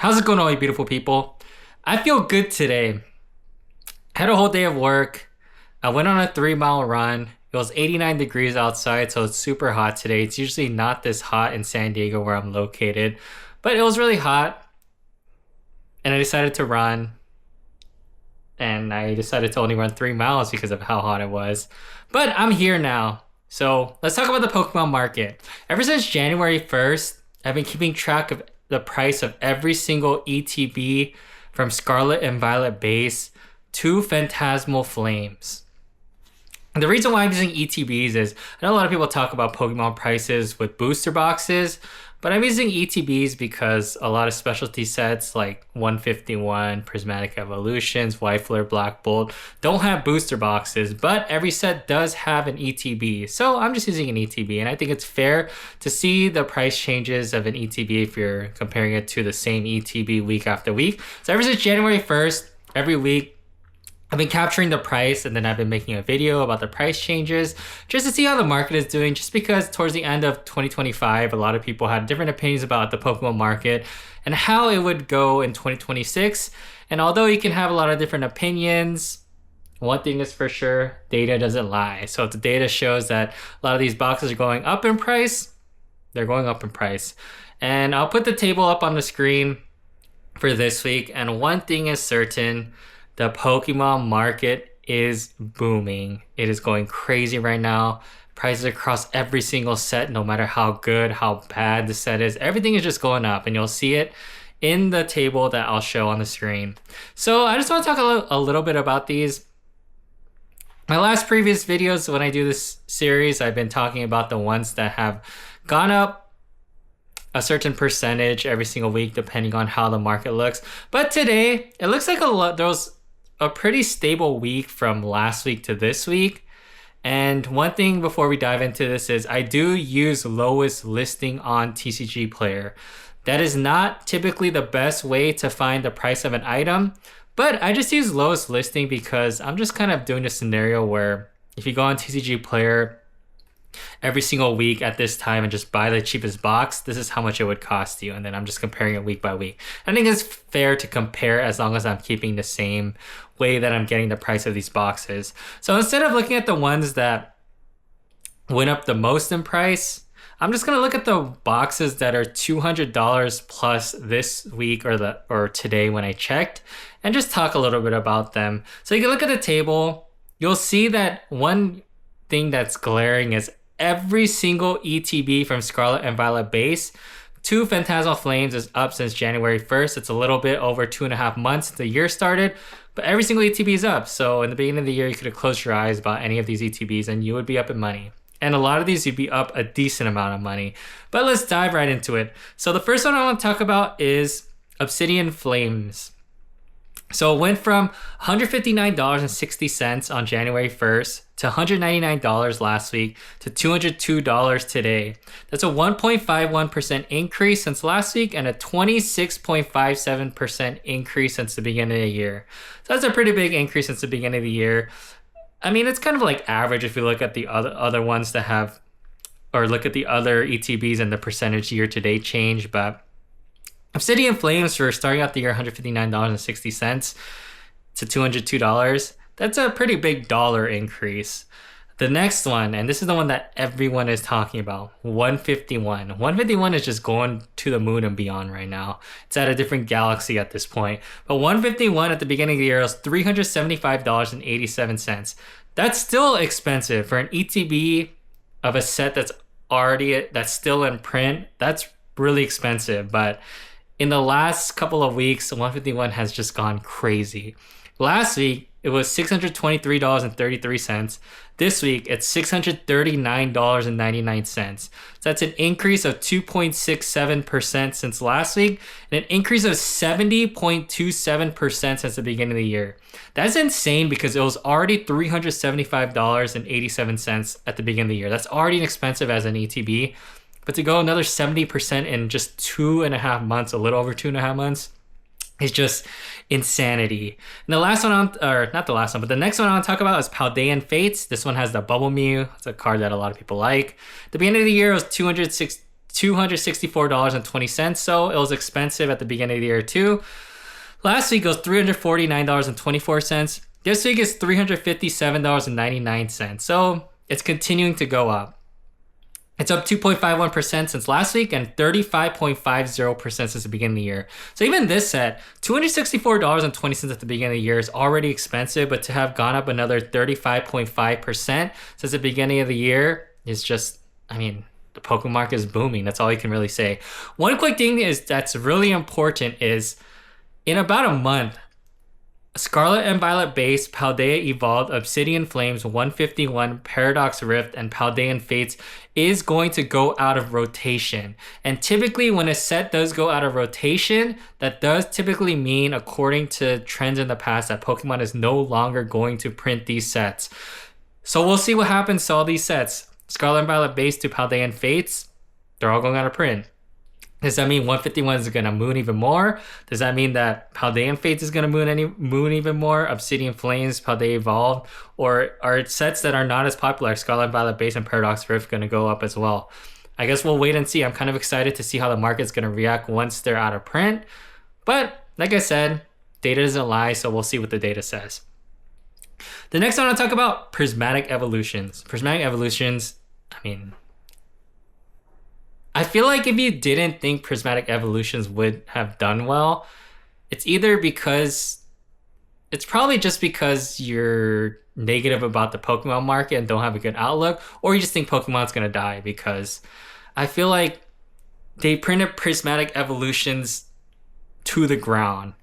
How's it going, all you beautiful people? I feel good today. Had a whole day of work. I went on a 3-mile run. It was 89 degrees outside, so it's super hot today. It's usually not this hot in San Diego where I'm located, but it was really hot. And I decided to run. And I decided to only run 3 miles because of how hot it was. But I'm here now. So let's talk about the Pokemon market. Ever since January 1st, I've been keeping track of the price of every single ETB from Scarlet and Violet base to Phantasmal Flames. And the reason why I'm using ETBs is I know a lot of people talk about Pokemon prices with booster boxes, but I'm using ETBs because a lot of specialty sets like 151, Prismatic Evolutions, White Flare, Black Bolt don't have booster boxes, but every set does have an ETB. So I'm just using an ETB, and I think it's fair to see the price changes of an ETB if you're comparing it to the same ETB week after week. So ever since January 1st, every week, I've been capturing the price, and then I've been making a video about the price changes just to see how the market is doing, just because towards the end of 2025, a lot of people had different opinions about the Pokemon market and how it would go in 2026. And although you can have a lot of different opinions, one thing is for sure, data doesn't lie. So if the data shows that a lot of these boxes are going up in price, they're going up in price. And I'll put the table up on the screen for this week. And one thing is certain, the Pokemon market is booming. It is going crazy right now. Prices across every single set, no matter how good, how bad the set is, everything is just going up, and you'll see it in the table that I'll show on the screen. So I just want to talk a little bit about these. My last previous videos, when I do this series, I've been talking about the ones that have gone up a certain percentage every single week, depending on how the market looks. But today, it looks like there was a pretty stable week from last week to this week. And one thing before we dive into this is I do use lowest listing on TCG Player. That is not typically the best way to find the price of an item, but I just use lowest listing because I'm just kind of doing a scenario where if you go on TCG Player every single week at this time and just buy the cheapest box, this is how much it would cost you. And then I'm just comparing it week by week. I think it's fair to compare as long as I'm keeping the same way that I'm getting the price of these boxes. So instead of looking at the ones that went up the most in price, I'm just going to look at the boxes that are $200 plus this week or today when I checked, and just talk a little bit about them. So you can look at the table. You'll see that one thing that's glaring is every single ETB from Scarlet and Violet base to Phantasmal Flames is up since January 1st. It's a little bit over 2.5 months since the year started, but every single ETB is up. So in the beginning of the year, you could have closed your eyes about any of these ETBs and you would be up in money. And a lot of these, you'd be up a decent amount of money. But let's dive right into it. So the first one I want to talk about is Obsidian Flames. So it went from $159.60 on January 1st to $199 last week to $202 today. That's a 1.51% increase since last week and a 26.57% increase since the beginning of the year. So that's a pretty big increase since the beginning of the year. I mean, it's kind of like average if you look at the other ones that have, or look at the other ETBs and the percentage year-to-date change, but Obsidian Flames for starting out the year $159.60 to $202. That's a pretty big dollar increase. The next one, and this is the one that everyone is talking about, 151. 151 is just going to the moon and beyond right now. It's at a different galaxy at this point. But 151 at the beginning of the year was $375.87. That's still expensive for an ETB of a set that's still in print. That's really expensive, but in the last couple of weeks, 151 has just gone crazy. Last week, it was $623.33. This week, it's $639.99. So that's an increase of 2.67% since last week, and an increase of 70.27% since the beginning of the year. That's insane because it was already $375.87 at the beginning of the year. That's already inexpensive as an ETB. But to go another 70% in just 2.5 months, a little over 2.5 months, is just insanity. And the last one, not the last one, but the next one I want to talk about is Paldean Fates. This one has the Bubble Mew. It's a card that a lot of people like. At the beginning of the year, it was $264.20. So it was expensive at the beginning of the year too. Last week it was $349.24. This week is $357.99. So it's continuing to go up. It's up 2.51% since last week and 35.50% since the beginning of the year. So even this set, $264.20 at the beginning of the year is already expensive, but to have gone up another 35.5% since the beginning of the year is just, I mean, the Pokemon market is booming. That's all you can really say. One quick thing that's really important is in about a month, Scarlet and Violet base, Paldea Evolved, Obsidian Flames, 151, Paradox Rift, and Paldean Fates is going to go out of rotation. And typically when a set does go out of rotation, that does typically mean, according to trends in the past, that Pokemon is no longer going to print these sets. So we'll see what happens to all these sets. Scarlet and Violet base to Paldean Fates, they're all going out of print. Does that mean 151 is going to moon even more? Does that mean that Paldean Fates is going to moon even more? Obsidian Flames, Paldea Evolved? Or are sets that are not as popular, Scarlet and Violet base and Paradox Rift, going to go up as well? I guess we'll wait and see. I'm kind of excited to see how the market's going to react once they're out of print. But like I said, data doesn't lie, so we'll see what the data says. The next one I want to talk about, Prismatic Evolutions. Prismatic Evolutions, I mean, I feel like if you didn't think Prismatic Evolutions would have done well, it's probably just because you're negative about the Pokemon market and don't have a good outlook, or you just think Pokemon's going to die, because I feel like they printed Prismatic Evolutions to the ground.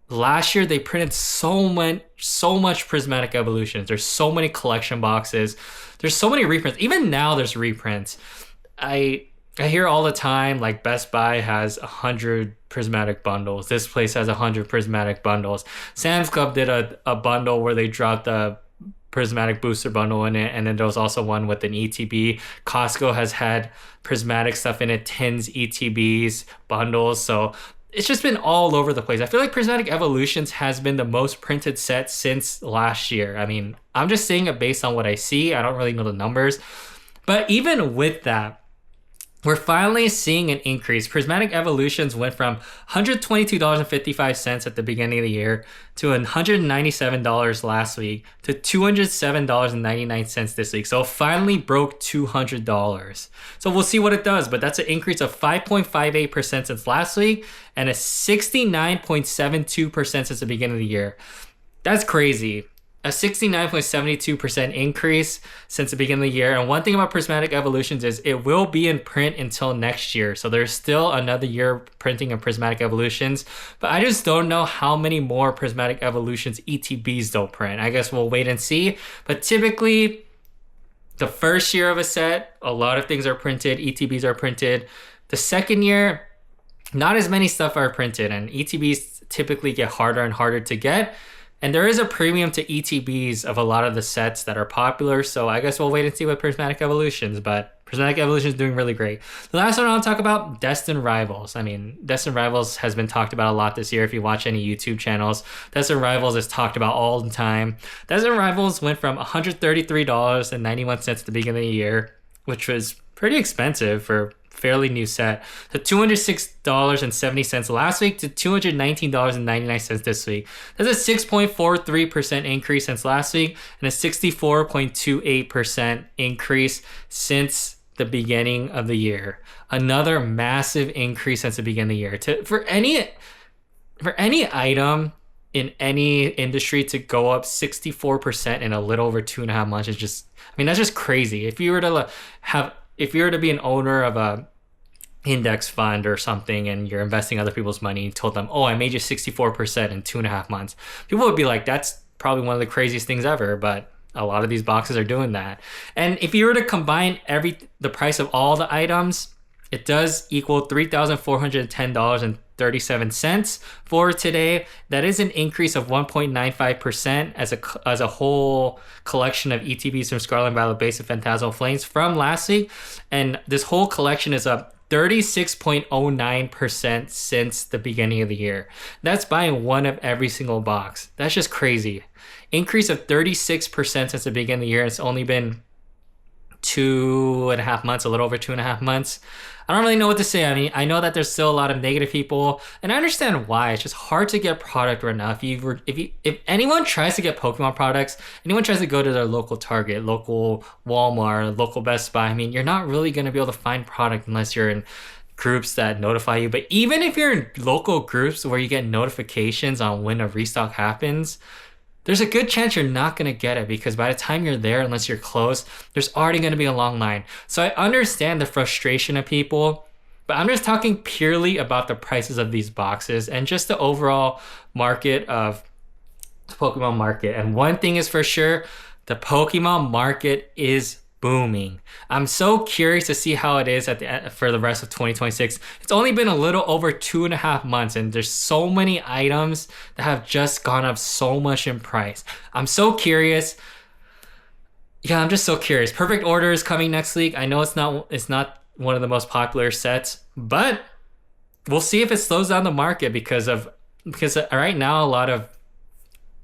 Last year, they printed so much Prismatic Evolutions. There's so many collection boxes. There's so many reprints. Even now, there's reprints. I hear all the time, like Best Buy has 100 prismatic bundles. This place has 100 prismatic bundles. Sam's Club did a bundle where they dropped a prismatic booster bundle in it, and then there was also one with an ETB. Costco has had prismatic stuff in it, tins, ETBs, bundles. So it's just been all over the place. I feel like Prismatic Evolutions has been the most printed set since last year. I mean, I'm just saying it based on what I see. I don't really know the numbers. But even with that, we're finally seeing an increase. Prismatic Evolutions went from $122.55 at the beginning of the year to $197 last week to $207.99 this week. So it finally broke $200. So we'll see what it does, but that's an increase of 5.58% since last week and a 69.72% since the beginning of the year. That's crazy. A 69.72% increase since the beginning of the year. And one thing about Prismatic Evolutions is it will be in print until next year. So there's still another year printing of Prismatic Evolutions. But I just don't know how many more Prismatic Evolutions ETBs they'll print. I guess we'll wait and see. But typically, the first year of a set, a lot of things are printed. ETBs are printed. The second year, not as many stuff are printed. And ETBs typically get harder and harder to get. And there is a premium to ETBs of a lot of the sets that are popular. So I guess we'll wait and see with Prismatic Evolutions. But Prismatic Evolutions is doing really great. The last one I'll talk about, Destined Rivals. I mean, Destined Rivals has been talked about a lot this year if you watch any YouTube channels. Destined Rivals is talked about all the time. Destined Rivals went from $133.91 at the beginning of the year, which was pretty expensive for a fairly new set, to $206.70 last week to $219.99 this week. That's a 6.43% increase since last week and a 64.28% increase since the beginning of the year. Another massive increase since the beginning of the year. For any item in any industry to go up 64% in a little over 2.5 months is just, I mean, that's just crazy. If you were to be an owner of a index fund or something and you're investing other people's money and told them, oh, I made you 64% in 2.5 months, people would be like, that's probably one of the craziest things ever. But a lot of these boxes are doing that. And if you were to combine the price of all the items, it does equal $3,410.37 for today. That is an increase of 1.95% as a whole collection of ETBs from Scarlet and Violet base of Phantasmal Flames from last week. And this whole collection is up 36.09% since the beginning of the year. That's buying one of every single box. That's just crazy. Increase of 36% since the beginning of the year. It's only been 2.5 months, a little over 2.5 months. I don't really know what to say. I mean, I know that there's still a lot of negative people, and I understand why. It's just hard to get product right now. If anyone tries to get Pokemon products, anyone tries to go to their local Target, local Walmart, local Best Buy, I mean, you're not really going to be able to find product unless you're in groups that notify you. But even if you're in local groups where you get notifications on when a restock happens, there's a good chance you're not going to get it, because by the time you're there, unless you're close, there's already going to be a long line. So I understand the frustration of people, but I'm just talking purely about the prices of these boxes and just the overall market of the Pokemon market. And one thing is for sure, the Pokemon market is booming. I'm so curious to see how it is for the rest of 2026. It's only been a little over 2.5 months, and there's so many items that have just gone up so much in price. I'm so curious. Yeah, I'm just so curious. Perfect Order is coming next week. I know it's not one of the most popular sets, but we'll see if it slows down the market because right now a lot of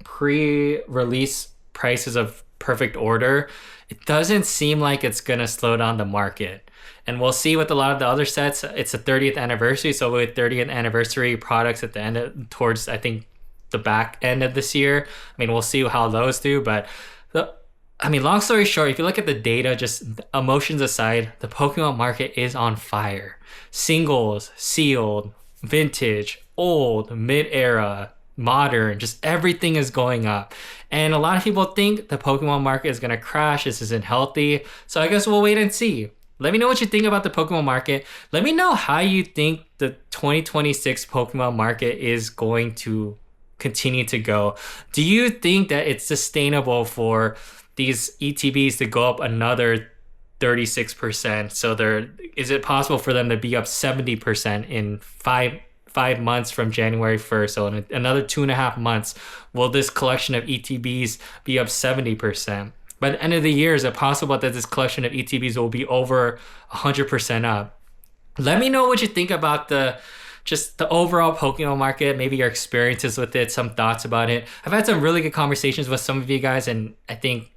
pre-release prices of Perfect Order, it doesn't seem like it's gonna slow down the market. And we'll see with a lot of the other sets. It's a 30th anniversary, so with 30th anniversary products at the end towards I think the back end of this year. I mean, we'll see how those do. But long story short, if you look at the data, just emotions aside, the Pokemon market is on fire. Singles, sealed, vintage, old, mid-era, modern, just everything is going up. And a lot of people think the Pokemon market is going to crash. This isn't healthy. So I guess we'll wait and see. Let me know what you think about the Pokemon market. Let me know how you think the 2026 Pokemon market is going to continue to go. Do you think that it's sustainable for these ETBs to go up another 36%? So is it possible for them to be up 70% in five months from January 1st? So in another 2.5 months, will this collection of ETBs be up 70%? By the end of the year, is it possible that this collection of ETBs will be over 100% up? Let me know what you think about the overall Pokemon market, maybe your experiences with it, some thoughts about it. I've had some really good conversations with some of you guys, and I think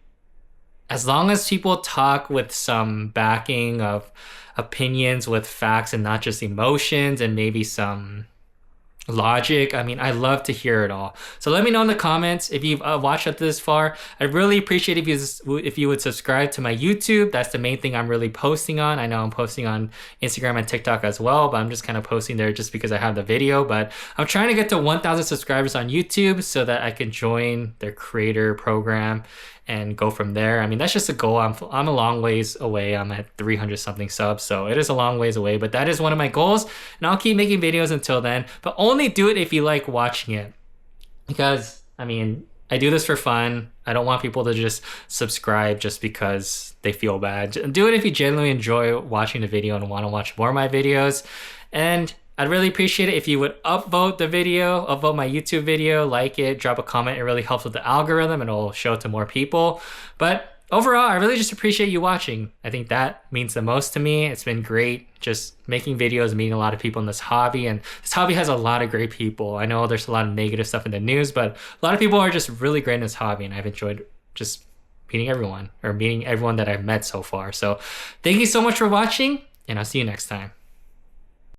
as long as people talk with some backing of opinions with facts and not just emotions and maybe some logic, I mean, I love to hear it all. So let me know in the comments if you've watched up this far. I'd really appreciate if you would subscribe to my YouTube. That's the main thing I'm really posting on. I know I'm posting on Instagram and TikTok as well, but I'm just kind of posting there just because I have the video. But I'm trying to get to 1,000 subscribers on YouTube so that I can join their creator program and go from there. I mean, that's just a goal. I'm a long ways away. I'm at 300 something subs, so it is a long ways away, but that is one of my goals, and I'll keep making videos until then. But only do it if you like watching it, because I mean, I do this for fun. I don't want people to just subscribe just because they feel bad. Do it if you genuinely enjoy watching the video and want to watch more of my videos. And I'd really appreciate it if you would upvote my YouTube video, like it, drop a comment. It really helps with the algorithm and it'll show it to more people. But overall, I really just appreciate you watching. I think that means the most to me. It's been great just making videos, meeting a lot of people in this hobby. And this hobby has a lot of great people. I know there's a lot of negative stuff in the news, but a lot of people are just really great in this hobby. And I've enjoyed just meeting everyone that I've met so far. So thank you so much for watching, and I'll see you next time.